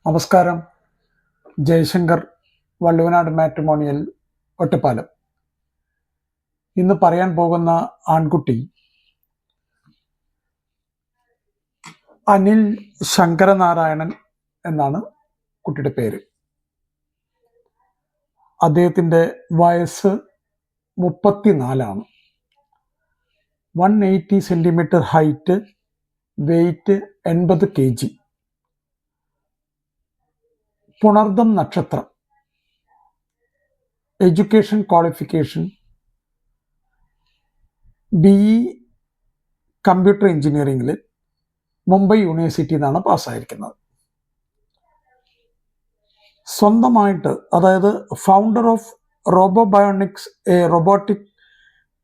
നമസ്കാരം. ജയശങ്കർ, വള്ളുവനാട് മാട്രിമോണിയൽ, ഒറ്റപ്പാലം. ഇന്ന് പറയാൻ പോകുന്ന ആൺകുട്ടി അനിൽ ശങ്കരനാരായണൻ എന്നാണ് കുട്ടിയുടെ പേര്. അദ്ദേഹത്തിൻ്റെ വയസ്സ് 34. 180 centimetre height, weight 80 kg. Punartham നക്ഷത്രം. എഡ്യൂക്കേഷൻ ക്വാളിഫിക്കേഷൻ BE കമ്പ്യൂട്ടർ എഞ്ചിനീയറിംഗിൽ മുംബൈ യൂണിവേഴ്സിറ്റിയിൽ നിന്നാണ് പാസ്സായിരിക്കുന്നത്. സ്വന്തമായിട്ട്, അതായത് founder of Robobionics, a robotic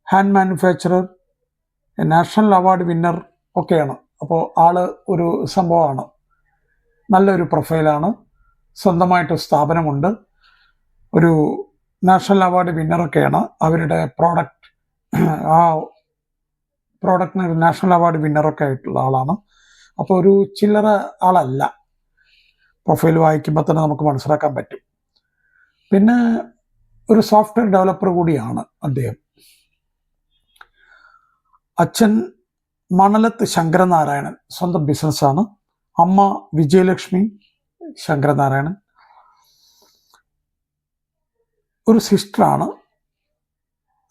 hand manufacturer, national award winner ഒക്കെയാണ്. അപ്പോൾ ആള് ഒരു സംഭവമാണ്, നല്ലൊരു പ്രൊഫൈലാണ്. സ്വന്തമായിട്ട് സ്ഥാപനമുണ്ട്, ഒരു നാഷണൽ അവാർഡ് വിന്നറൊക്കെയാണ്. അവരുടെ പ്രോഡക്റ്റിന് ഒരു നാഷണൽ അവാർഡ് വിന്നറൊക്കെ ആയിട്ടുള്ള ആളാണ്. അപ്പോൾ ഒരു ചില്ലറ ആളല്ല, പ്രൊഫൈൽ വായിക്കുമ്പോൾ തന്നെ നമുക്ക് മനസ്സിലാക്കാൻ പറ്റും. പിന്നെ ഒരു സോഫ്റ്റ്വെയർ ഡെവലപ്പർ കൂടിയാണ് അദ്ദേഹം. അച്ഛൻ മണലത്ത് ശങ്കരനാരായണൻ, സ്വന്തം ബിസിനസ്സാണ്. അമ്മ വിജയലക്ഷ്മി ശങ്കരനാരായണൻ. ഒരു സിസ്റ്ററാണ്.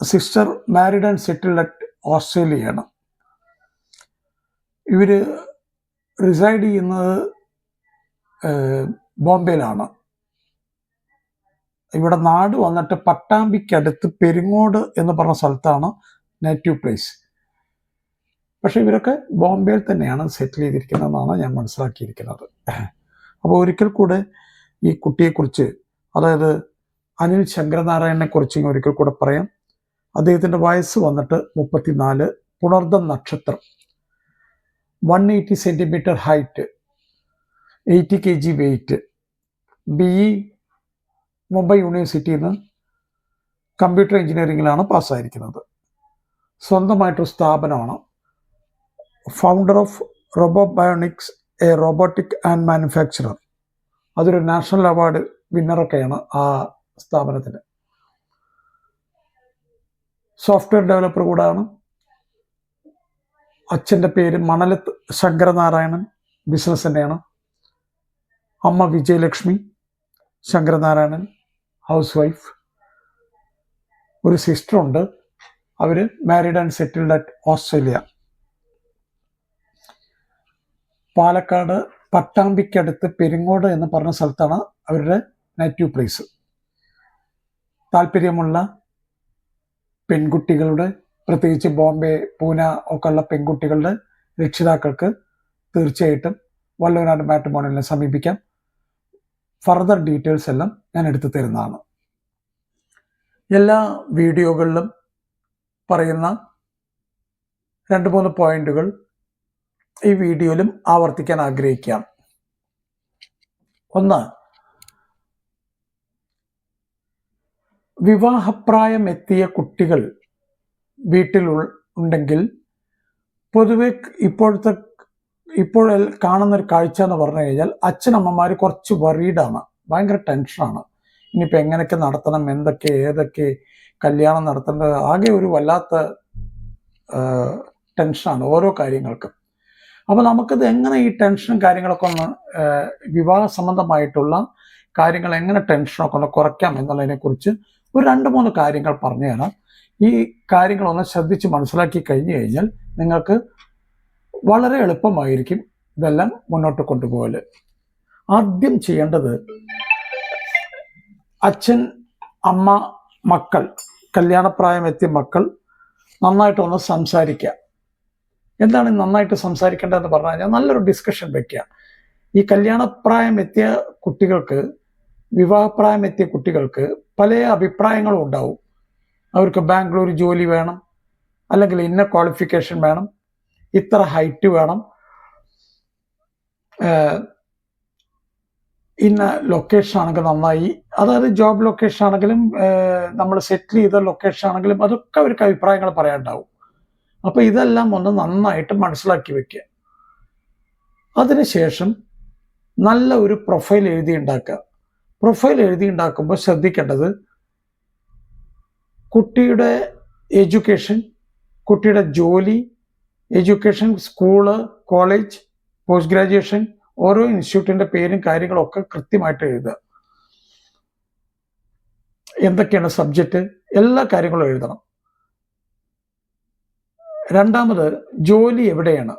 Sister married and settled at ഓസ്ട്രേലിയയാണ്. ഇവർ റിസൈഡ് ചെയ്യുന്നത് ബോംബെയിലാണ്. ഇവിടെ നാട് വന്നിട്ട് പട്ടാമ്പിക്കടുത്ത് പെരിങ്ങോട് എന്ന് പറഞ്ഞ സ്ഥലത്താണ് നേറ്റീവ് പ്ലേസ്. പക്ഷെ ഇവരൊക്കെ ബോംബെയിൽ തന്നെയാണ് സെറ്റിൽ ചെയ്തിരിക്കുന്നതെന്നാണ് ഞാൻ മനസ്സിലാക്കിയിരിക്കുന്നത്. അപ്പോൾ ഒരിക്കൽ കൂടെ ഈ കുട്ടിയെക്കുറിച്ച്, അതായത് അനിൽ ശങ്കരനാരായണനെ കുറിച്ച് ഒരിക്കൽ കൂടെ പറയാം. അദ്ദേഹത്തിൻ്റെ വയസ്സ് വന്നിട്ട് 34. പുണർദം നക്ഷത്രം. 180 centimetre height, 80 kg weight. BE Mumbai യൂണിവേഴ്സിറ്റിയിൽ നിന്ന് കമ്പ്യൂട്ടർ എഞ്ചിനീയറിംഗിലാണ് പാസ്സായിരിക്കുന്നത്. സ്വന്തമായിട്ടൊരു സ്ഥാപനമാണ്. Founder of Robobionics, a robotic and manufacturer. അതൊരു നാഷണൽ അവാർഡ് വിന്നറൊക്കെയാണ് ആ സ്ഥാപനത്തിന്. സോഫ്റ്റ്വെയർ ഡെവലപ്പർ കൂടാണ്. അച്ഛൻ്റെ പേര് മണലത്ത് ശങ്കരനാരായണൻ, ബിസിനസ് തന്നെയാണ്. അമ്മ വിജയലക്ഷ്മി ശങ്കരനാരായണൻ, ഹൗസ് വൈഫ്. ഒരു സിസ്റ്ററുണ്ട്. അവർ married and settled at Australia. Palakkad പട്ടാമ്പിക്കടുത്ത് പെരിങ്ങോട് എന്ന് പറഞ്ഞ സ്ഥലത്താണ് അവരുടെ നേറ്റീവ് പ്ലേസ്. താല്പര്യമുള്ള പെൺകുട്ടികളുടെ, പ്രത്യേകിച്ച് ബോംബെ, പൂന ഒക്കെ ഉള്ള പെൺകുട്ടികളുടെ രക്ഷിതാക്കൾക്ക് തീർച്ചയായിട്ടും വള്ളുവനാട് മാട്രിമോണിയലിനെ സമീപിക്കാം. ഫർദർ ഡീറ്റെയിൽസ് എല്ലാം ഞാൻ എടുത്തു തരുന്നതാണ്. എല്ലാ വീഡിയോകളിലും പറയുന്ന 2-3 പോയിന്റുകൾ ഈ വീഡിയോയിലും ആവർത്തിക്കാൻ ആഗ്രഹിക്കാം. ഒന്ന്, വിവാഹപ്രായം എത്തിയ കുട്ടികൾ വീട്ടിൽ ഉണ്ടെങ്കിൽ പൊതുവെ ഇപ്പോൾ കാണുന്നൊരു കാഴ്ച എന്ന് പറഞ്ഞു കഴിഞ്ഞാൽ അച്ഛനമ്മമാർ കുറച്ച് വറീഡാണ്, ഭയങ്കര ടെൻഷനാണ്. ഇനിയിപ്പോൾ എങ്ങനെയൊക്കെ നടത്തണം, ഏതൊക്കെ കല്യാണം നടത്തേണ്ടത്, ആകെ ഒരു വല്ലാത്ത ടെൻഷനാണ് ഓരോ കാര്യങ്ങൾക്കും. അപ്പോൾ നമുക്കിത് എങ്ങനെ ഈ ടെൻഷനും കാര്യങ്ങളൊക്കെ ഒന്ന്, വിവാഹ സംബന്ധമായിട്ടുള്ള കാര്യങ്ങൾ എങ്ങനെ ടെൻഷനൊക്കെ ഒന്ന് കുറയ്ക്കാം എന്നുള്ളതിനെക്കുറിച്ച് ഒരു 2-3 കാര്യങ്ങൾ പറഞ്ഞു തരാം. ഈ കാര്യങ്ങളൊന്ന് ശ്രദ്ധിച്ച് മനസ്സിലാക്കി കഴിഞ്ഞു കഴിഞ്ഞാൽ നിങ്ങൾക്ക് വളരെ എളുപ്പമായിരിക്കും ഇതെല്ലാം മുന്നോട്ട് കൊണ്ടുപോകൽ. ആദ്യം ചെയ്യേണ്ടത്, അച്ഛൻ, അമ്മ, മക്കൾ, കല്യാണപ്രായം എത്തിയ മക്കൾ നന്നായിട്ടൊന്ന് സംസാരിക്കുക. എന്താണ് നന്നായിട്ട് സംസാരിക്കേണ്ടതെന്ന് പറഞ്ഞു കഴിഞ്ഞാൽ നല്ലൊരു ഡിസ്കഷൻ വെക്കുക. ഈ കല്യാണപ്രായം എത്തിയ കുട്ടികൾക്ക്, വിവാഹപ്രായം എത്തിയ കുട്ടികൾക്ക് പല അഭിപ്രായങ്ങളും ഉണ്ടാവും. അവർക്ക് ബാംഗ്ലൂർ ജോലി വേണം, അല്ലെങ്കിൽ ഇന്ന ക്വാളിഫിക്കേഷൻ വേണം, ഇത്ര ഹൈറ്റ് വേണം, ഇന്ന ലൊക്കേഷൻ ആണെങ്കിൽ നന്നായി, അതായത് ജോബ് ലൊക്കേഷൻ ആണെങ്കിലും നമ്മൾ സെറ്റിൽ ചെയ്ത ലൊക്കേഷൻ ആണെങ്കിലും അതൊക്കെ അവർക്ക് അഭിപ്രായങ്ങൾ പറയാനുണ്ടാവും. അപ്പോൾ ഇതെല്ലാം ഒന്ന് നന്നായിട്ട് മനസ്സിലാക്കി വെക്കുക. അതിനുശേഷം നല്ല ഒരു പ്രൊഫൈൽ എഴുതി ഉണ്ടാക്കുക. പ്രൊഫൈൽ എഴുതി ഉണ്ടാക്കുമ്പോൾ ശ്രദ്ധിക്കേണ്ടത് കുട്ടിയുടെ എഡ്യൂക്കേഷൻ, കുട്ടിയുടെ ജോലി, education, school, college, post graduation, ഓരോ ഇൻസ്റ്റിറ്റ്യൂട്ടിൻ്റെ പേരും കാര്യങ്ങളൊക്കെ കൃത്യമായിട്ട് എഴുതുക. എന്തൊക്കെയാണ് സബ്ജക്റ്റ്, എല്ലാ കാര്യങ്ങളും എഴുതണം. രണ്ടാമത്, ജോലി എവിടെയാണ്,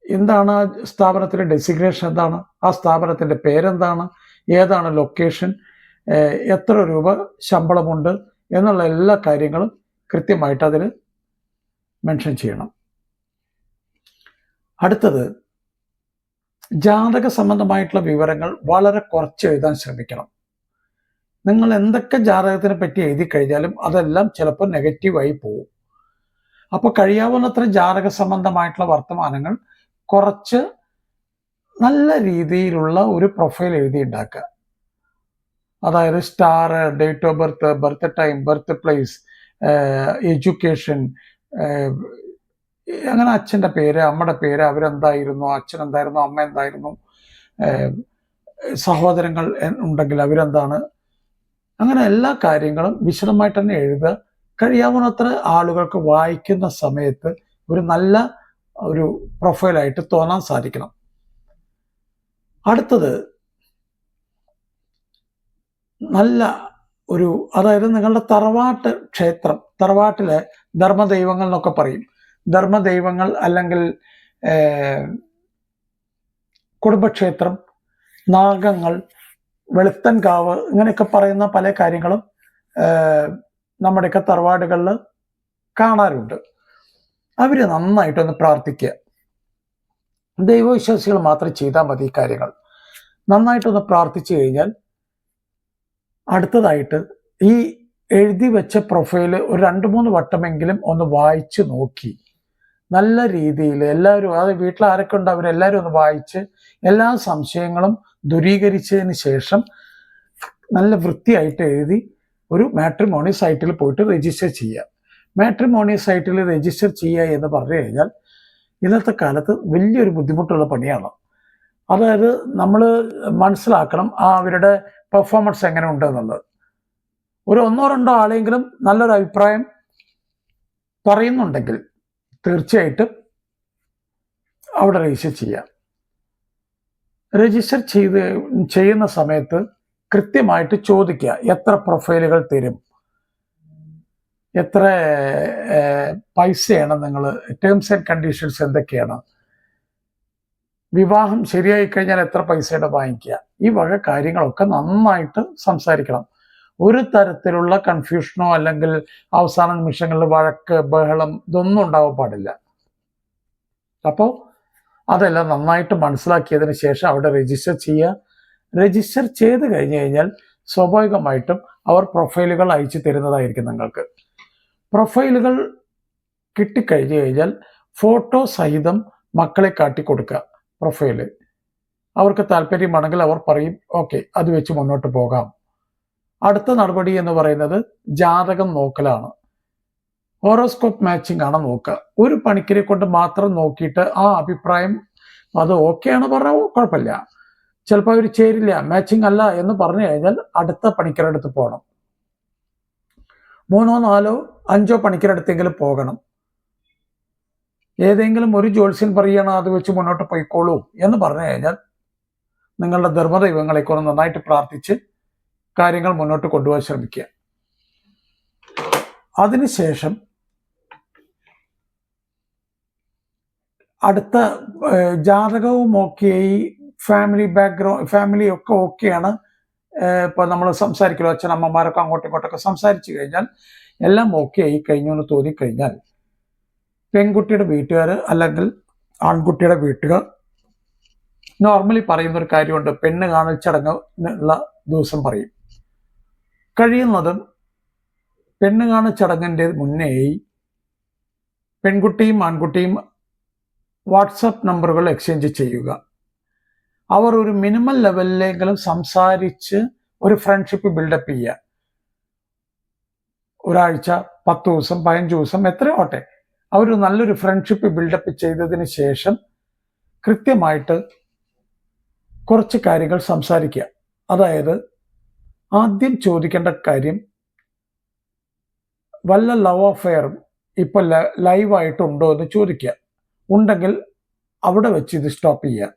എന്താണ് ആ സ്ഥാപനത്തിൻ്റെ ഡെസിഗ്നേഷൻ, എന്താണ് ആ സ്ഥാപനത്തിൻ്റെ പേരെന്താണ്, ഏതാണ് ലൊക്കേഷൻ, എത്ര രൂപ ശമ്പളമുണ്ട് എന്നുള്ള എല്ലാ കാര്യങ്ങളും കൃത്യമായിട്ട് അതിൽ മെൻഷൻ ചെയ്യണം. അടുത്തത്, ജാതക സംബന്ധമായിട്ടുള്ള വിവരങ്ങൾ വളരെ കുറച്ച് എഴുതാൻ ശ്രമിക്കണം. നിങ്ങൾ എന്തൊക്കെ ജാതകത്തിനെ പറ്റി എഴുതി കഴിഞ്ഞാലും അതെല്ലാം ചിലപ്പോൾ നെഗറ്റീവായി പോകും. അപ്പോൾ കഴിയാവുന്നത്ര ജാതക സംബന്ധമായിട്ടുള്ള വർത്തമാനങ്ങൾ കുറച്ച് നല്ല രീതിയിലുള്ള ഒരു പ്രൊഫൈൽ എഴുതി ഉണ്ടാക്കുക. അതായത് star, date of birth, birth time, birth place, education, അങ്ങനെ അച്ഛൻ്റെ പേര്, അമ്മയുടെ പേര്, അവരെന്തായിരുന്നു, അച്ഛൻ എന്തായിരുന്നു, അമ്മ എന്തായിരുന്നു, സഹോദരങ്ങൾ ഉണ്ടെങ്കിൽ അവരെന്താണ്, അങ്ങനെ എല്ലാ കാര്യങ്ങളും വിശദമായിട്ട് തന്നെ എഴുതുക. കഴിയാവുന്നത്ര ആളുകൾക്ക് വായിക്കുന്ന സമയത്ത് ഒരു നല്ല ഒരു പ്രൊഫൈലായിട്ട് തോന്നാൻ സാധിക്കണം. അടുത്തത്, നല്ല ഒരു, അതായത് നിങ്ങളുടെ തറവാട്ട് ക്ഷേത്രം, തറവാട്ടിലെ ധർമ്മദൈവങ്ങൾ എന്നൊക്കെ പറയും, ധർമ്മദൈവങ്ങൾ അല്ലെങ്കിൽ കുടുംബക്ഷേത്രം, നാഗങ്ങൾ, വെളുത്തൻകാവ്, ഇങ്ങനെയൊക്കെ പറയുന്ന പല കാര്യങ്ങളും നമ്മുടെയൊക്കെ തറവാടുകളിൽ കാണാറുണ്ട്. അവർ നന്നായിട്ടൊന്ന് പ്രാർത്ഥിക്കുക. ദൈവവിശ്വാസികൾ മാത്രം ചെയ്താൽ മതി ഈ കാര്യങ്ങൾ. നന്നായിട്ടൊന്ന് പ്രാർത്ഥിച്ചു കഴിഞ്ഞാൽ അടുത്തതായിട്ട് ഈ എഴുതി വെച്ച പ്രൊഫൈല് ഒരു 2-3 വട്ടമെങ്കിലും ഒന്ന് വായിച്ചു നോക്കി നല്ല രീതിയിൽ എല്ലാവരും, അത് വീട്ടിൽ ആരൊക്കെ ഉണ്ട് അവരെല്ലാവരും ഒന്ന് വായിച്ച് എല്ലാ സംശയങ്ങളും ദൂരീകരിച്ചതിന് ശേഷം നല്ല വൃത്തിയായിട്ട് എഴുതി ഒരു മാട്രിമോണി സൈറ്റിൽ പോയിട്ട് രജിസ്റ്റർ ചെയ്യുക. മാട്രിമോണി സൈറ്റിൽ രജിസ്റ്റർ ചെയ്യുക എന്ന് പറഞ്ഞു കഴിഞ്ഞാൽ ഇന്നത്തെ കാലത്ത് വലിയൊരു ബുദ്ധിമുട്ടുള്ള പണിയാണ്. അതായത് നമ്മൾ മനസ്സിലാക്കണം അവരുടെ പെർഫോമൻസ് എങ്ങനെ ഉണ്ടെന്നുള്ളത്. ഒരു 1-2 ആളെങ്കിലും നല്ലൊരു അഭിപ്രായം പറയുന്നുണ്ടെങ്കിൽ തീർച്ചയായിട്ടും അവിടെ രജിസ്റ്റർ ചെയ്യാം. രജിസ്റ്റർ ചെയ്യുന്ന സമയത്ത് കൃത്യമായിട്ട് ചോദിക്കുക, എത്ര പ്രൊഫൈലുകൾ തരും, എത്ര പൈസയാണ് നിങ്ങൾ, ടേംസ് ആൻഡ് കണ്ടീഷൻസ് എന്തൊക്കെയാണ്, വിവാഹം ശരിയായി കഴിഞ്ഞാൽ എത്ര പൈസയുടെ വാങ്ങിക്കുക, ഈ വക കാര്യങ്ങളൊക്കെ നന്നായിട്ട് സംസാരിക്കണം. ഒരു തരത്തിലുള്ള കൺഫ്യൂഷനോ അല്ലെങ്കിൽ അവസാന നിമിഷങ്ങളിൽ വഴക്ക്, ബഹളം, ഇതൊന്നും ഉണ്ടാവാൻ പാടില്ല. അപ്പോൾ അതെല്ലാം നന്നായിട്ട് മനസ്സിലാക്കിയതിന് ശേഷം അവിടെ രജിസ്റ്റർ ചെയ്യുക. രജിസ്റ്റർ ചെയ്ത് കഴിഞ്ഞ് കഴിഞ്ഞാൽ സ്വാഭാവികമായിട്ടും അവർ പ്രൊഫൈലുകൾ അയച്ചു തരുന്നതായിരിക്കും നിങ്ങൾക്ക്. പ്രൊഫൈലുകൾ കിട്ടിക്കഴിഞ്ഞ് കഴിഞ്ഞാൽ ഫോട്ടോ സഹിതം മക്കളെ കാട്ടിക്കൊടുക്കുക. പ്രൊഫൈല് അവർക്ക് താല്പര്യമാണെങ്കിൽ അവർ പറയും ഓക്കെ, അത് വെച്ച് മുന്നോട്ട് പോകാം. അടുത്ത നടപടി എന്ന് പറയുന്നത് ജാതകം നോക്കലാണ്. ഹോറോസ്കോപ്പ് മാച്ചിങ് ആണ് നോക്കുക. ഒരു പണിക്കരെ കൊണ്ട് മാത്രം നോക്കിയിട്ട് ആ അഭിപ്രായം അത് ഓക്കെയാണ് പറഞ്ഞാൽ കുഴപ്പമില്ല. ചിലപ്പോൾ അവർ ചേരില്ല, മാച്ചിങ് അല്ല എന്ന് പറഞ്ഞു കഴിഞ്ഞാൽ അടുത്ത പണിക്കരുടെ അടുത്ത് പോകണം. 3, 4, 5 പണിക്കരുടെ അടുത്തെങ്കിലും പോകണം. ഏതെങ്കിലും ഒരു ജ്യോത്സ്യൻ പറയുകയാണ് അത് വെച്ച് മുന്നോട്ട് പോയിക്കോളൂ എന്ന് പറഞ്ഞു കഴിഞ്ഞാൽ നിങ്ങളുടെ ധർമ്മദൈവങ്ങളെക്കുറിച്ച് നന്നായിട്ട് പ്രാർത്ഥിച്ച് കാര്യങ്ങൾ മുന്നോട്ട് കൊണ്ടുപോകാൻ ശ്രമിക്കുക. അതിനുശേഷം അടുത്ത ജാതകവും ഓക്കെയായി, ഫാമിലി ബാക്ക്ഗ്രൗണ്ട്, ഫാമിലി ഒക്കെ ഓക്കെയാണ്. ഇപ്പൊ നമ്മൾ സംസാരിക്കലോ, അച്ഛനമ്മമാരൊക്കെ അങ്ങോട്ടും ഇങ്ങോട്ടൊക്കെ സംസാരിച്ചു കഴിഞ്ഞാൽ എല്ലാം ഓക്കെ ആയി കഴിഞ്ഞു എന്ന് തോന്നിക്കഴിഞ്ഞാൽ പെൺകുട്ടിയുടെ വീട്ടുകാർ അല്ലെങ്കിൽ ആൺകുട്ടിയുടെ വീട്ടുകാർ നോർമലി പറയുന്ന ഒരു കാര്യമുണ്ട്, പെണ്ണ് കാണൽ ചടങ്ങുള്ള ദിവസം പറയും. കഴിയുന്നതും പെണ്ണ് കാണൽ ചടങ്ങിൻ്റെ മുന്നേയായി പെൺകുട്ടിയും ആൺകുട്ടിയും വാട്സപ്പ് നമ്പറുകൾ എക്സ്ചേഞ്ച് ചെയ്യുക. അവർ ഒരു മിനിമം ലെവലിലെങ്കിലും സംസാരിച്ച് ഒരു ഫ്രണ്ട്ഷിപ്പ് ബിൽഡപ്പ് ചെയ്യുക. ഒരാഴ്ച, 10 ദിവസം, 15 ദിവസം, എത്രയോട്ടെ അവർ നല്ലൊരു ഫ്രണ്ട്ഷിപ്പ് ബിൽഡപ്പ് ചെയ്തതിന് ശേഷം കൃത്യമായിട്ട് കുറച്ച് കാര്യങ്ങൾ സംസാരിക്കുക. അതായത് ആദ്യം ചോദിക്കേണ്ട കാര്യം, വല്ല ലവ് അഫെയറും ഇപ്പൊ ലൈവായിട്ടുണ്ടോ എന്ന് ചോദിക്കുക. ഉണ്ടെങ്കിൽ അവിടെ വെച്ച് ഇത് സ്റ്റോപ്പ് ചെയ്യുക,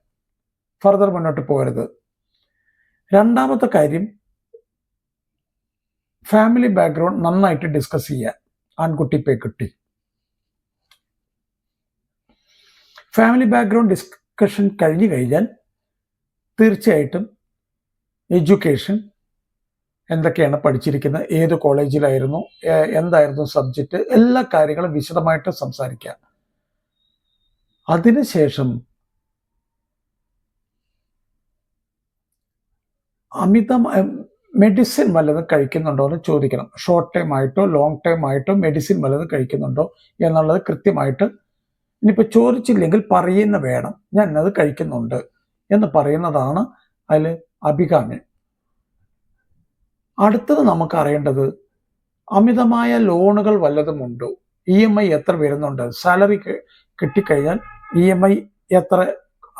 ഫർദർ മുന്നോട്ട് പോകരുത്. രണ്ടാമത്തെ കാര്യം, ഫാമിലി ബാക്ക്ഗ്രൗണ്ട് നന്നായിട്ട് ഡിസ്കസ് ചെയ്യുക. ആൺകുട്ടി പെൺകുട്ടി ഫാമിലി ബാക്ക്ഗ്രൗണ്ട് ഡിസ്കഷൻ കഴിഞ്ഞു കഴിഞ്ഞാൽ തീർച്ചയായിട്ടും എഡ്യൂക്കേഷൻ, എന്തൊക്കെയാണ് പഠിച്ചിരിക്കുന്നത്, ഏത് കോളേജിലായിരുന്നു, എന്തായിരുന്നു സബ്ജക്റ്റ്, എല്ലാ കാര്യങ്ങളും വിശദമായിട്ട് സംസാരിക്കുക. അതിനുശേഷം മെഡിസിൻ വല്ലതും കഴിക്കുന്നുണ്ടോ എന്ന് ചോദിക്കണം. ഷോർട്ട് ടൈം ആയിട്ടോ ലോങ് ടൈം ആയിട്ടോ മെഡിസിൻ വല്ലതും കഴിക്കുന്നുണ്ടോ എന്നുള്ളത് കൃത്യമായിട്ട്, ഇനിയിപ്പോൾ ചോദിച്ചില്ലെങ്കിൽ പറയുന്ന വേണം, ഞാൻ അത് കഴിക്കുന്നുണ്ട് എന്ന് പറയുന്നതാണ് അതിൽ അഭികാമ്യം. അടുത്തത് നമുക്ക് അറിയേണ്ടത്, അമിതമായ ലോണുകൾ വല്ലതും ഉണ്ടോ, EMI എത്ര വരുന്നുണ്ട്, സാലറി കിട്ടിക്കഴിഞ്ഞാൽ EMI എത്ര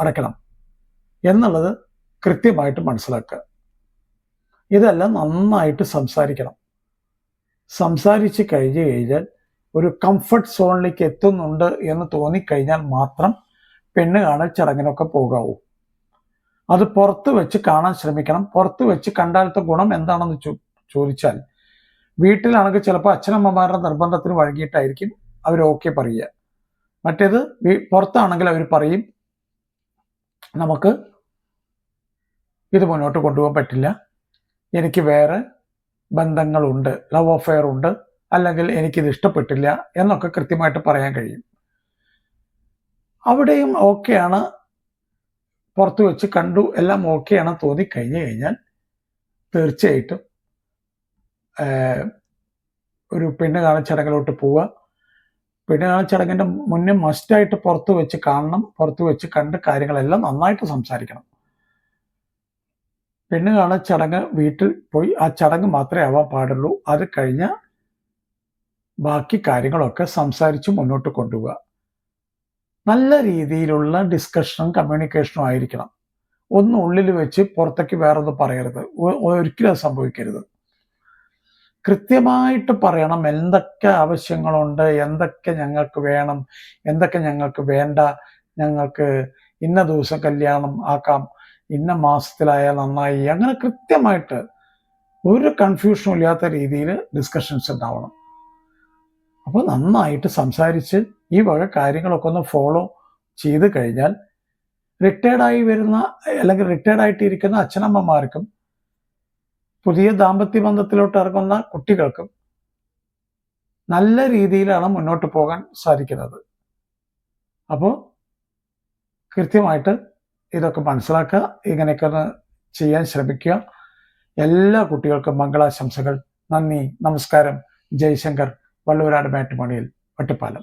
അടയ്ക്കണം എന്നുള്ളത് കൃത്യമായിട്ട് മനസ്സിലാക്കുക. ഇതെല്ലാം നന്നായിട്ട് സംസാരിക്കണം. സംസാരിച്ച് കഴിഞ്ഞു കഴിഞ്ഞാൽ ഒരു കംഫർട്ട് സോണിലേക്ക് എത്തുന്നുണ്ട് എന്ന് തോന്നിക്കഴിഞ്ഞാൽ മാത്രം പെണ്ണ് കാണൽ ചടങ്ങിനൊക്കെ പോകാവൂ. അത് പുറത്ത് വെച്ച് കാണാൻ ശ്രമിക്കണം. പുറത്ത് വെച്ച് കണ്ടാലത്തെ ഗുണം എന്താണെന്ന് ചോദിച്ചാൽ, വീട്ടിലാണെങ്കിൽ ചിലപ്പോൾ അച്ഛനമ്മമാരുടെ നിർബന്ധത്തിന് വഴങ്ങിയിട്ടായിരിക്കും അവർ ഓക്കെ പറയുക. മറ്റേത് പുറത്താണെങ്കിൽ അവർ പറയും, നമുക്ക് ഇത് മുന്നോട്ട് കൊണ്ടുപോകാൻ പറ്റില്ല, എനിക്ക് വേറെ ബന്ധങ്ങളുണ്ട്, ലവ് അഫെയർ ഉണ്ട്, അല്ലെങ്കിൽ എനിക്കിത് ഇഷ്ടപ്പെട്ടില്ല എന്നൊക്കെ കൃത്യമായിട്ട് പറയാൻ കഴിയും. അവിടെയും ഓക്കെയാണ്, പുറത്ത് വെച്ച് കണ്ടു, എല്ലാം ഓക്കെയാണ് തോന്നിക്കഴിഞ്ഞു കഴിഞ്ഞാൽ തീർച്ചയായിട്ടും ഒരു പെണ്ണ് കാണൽ ചടങ്ങിലോട്ട് പോവുക. പെണ്ണ് കാണൽ ചടങ്ങിൻ്റെ മുന്നേ മസ്റ്റായിട്ട് പുറത്ത് വെച്ച് കാണണം. പുറത്ത് വെച്ച് കണ്ട് കാര്യങ്ങളെല്ലാം നന്നായിട്ട് സംസാരിക്കണം. പെണ്ണ് കാണൽ ചടങ്ങ് വീട്ടിൽ പോയി ആ ചടങ്ങ് മാത്രമേ ആവാൻ പാടുള്ളൂ. അത് കഴിഞ്ഞ ബാക്കി കാര്യങ്ങളൊക്കെ സംസാരിച്ച് മുന്നോട്ട് കൊണ്ടുപോവുക. നല്ല രീതിയിലുള്ള ഡിസ്കഷനും കമ്മ്യൂണിക്കേഷനും ആയിരിക്കണം. ഒന്ന് ഉള്ളിൽ വെച്ച് പുറത്തേക്ക് വേറൊന്നും പറയരുത്, ഒരിക്കലും അത് സംഭവിക്കരുത്. കൃത്യമായിട്ട് പറയണം, എന്തൊക്കെ ആവശ്യങ്ങളുണ്ട്, എന്തൊക്കെ ഞങ്ങൾക്ക് വേണം, എന്തൊക്കെ ഞങ്ങൾക്ക് വേണ്ട, ഞങ്ങൾക്ക് ഇന്ന ദിവസം കല്യാണം ആക്കാം, ഇന്ന മാസത്തിലായാൽ നന്നായി, അങ്ങനെ കൃത്യമായിട്ട് ഒരു കൺഫ്യൂഷനും ഇല്ലാത്ത രീതിയിൽ ഡിസ്കഷൻസ് ഉണ്ടാവണം. അപ്പോൾ നന്നായിട്ട് സംസാരിച്ച് ഈ വക കാര്യങ്ങളൊക്കെ ഒന്ന് ഫോളോ ചെയ്ത് കഴിഞ്ഞാൽ റിട്ടയർഡായി വരുന്ന അല്ലെങ്കിൽ റിട്ടയർഡായിട്ടിരിക്കുന്ന അച്ഛനമ്മമാർക്കും പുതിയ ദാമ്പത്യ ബന്ധത്തിലോട്ട് ഇറങ്ങുന്ന കുട്ടികൾക്കും നല്ല രീതിയിലാണ് മുന്നോട്ട് പോകാൻ സാധിക്കുന്നത്. അപ്പോൾ കൃത്യമായിട്ട് ഇതൊക്കെ മനസ്സിലാക്കുക, ഇങ്ങനെയൊക്കെ ഒന്ന് ചെയ്യാൻ ശ്രമിക്കുക. എല്ലാ കുട്ടികൾക്കും മംഗളാശംസകൾ. നന്ദി, നമസ്കാരം. ജയശങ്കർ, വള്ളൂരാട് മാട്രിമോണിയൽ, ഒറ്റപ്പാലം.